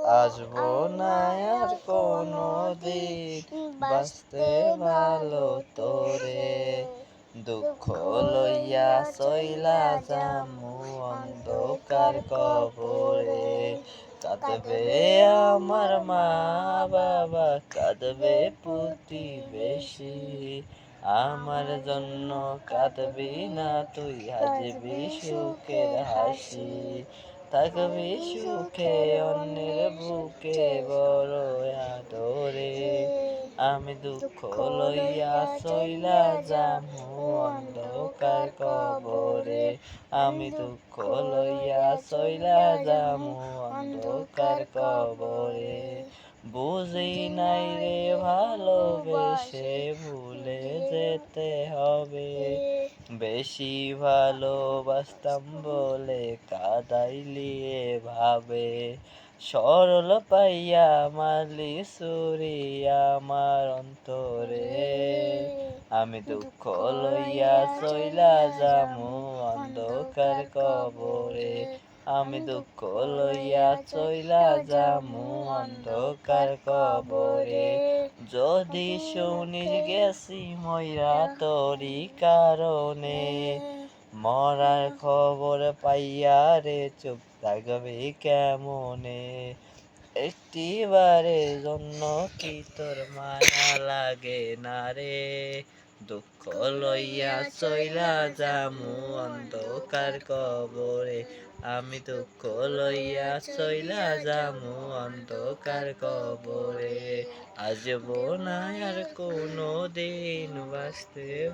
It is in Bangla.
আসবো না আর কোনো দিন বাঁচতে ভালো তোরে। দুঃখ লইয়া চইলা যামু অন্ধকার কবরে। কাঁদবে আমার মা বাবা, কাঁদবে প্রতিবেশী, আমার জন্য কাঁদবি না তুই, হাসবি সুখের হাসি। থাকবি সুখে অন্যের বুকে বড় আদরে। আমি দুঃখ লইয়া চইলা যামু অন্ধকার কবরে। আমি দুঃখ লইয়া চইলা যামু অন্ধকার কবরে। বুঝি নাই রে ভালোবেসে ভুলে যেতে হবে, বেশি ভালোবাসতাম বলে কাঁদাইলি এভাবে। সরল পাইয়া মারলি ছুরি আমার অন্তরে। আমি দুঃখ লইয়া চইলা যামু অন্ধকার কবরে। আমি দুঃখ লইয়া চইলা যামু অন্ধকার কবরে। যদি শুনিস গেছি মইরা তোরি কারণে, মরার খবর পাইয়া রে চুপ থাকবি কেমনে। একটিবারের জন্য কি তোর মায়া লাগে না রে। দুঃখ লইয়া চইলা যামু অন্ধকার কবরে। আমি দুঃখ লইয়া চইলা যামু অন্ধকার কবরে। আসবো না আর কোনো দিন বাঁচতে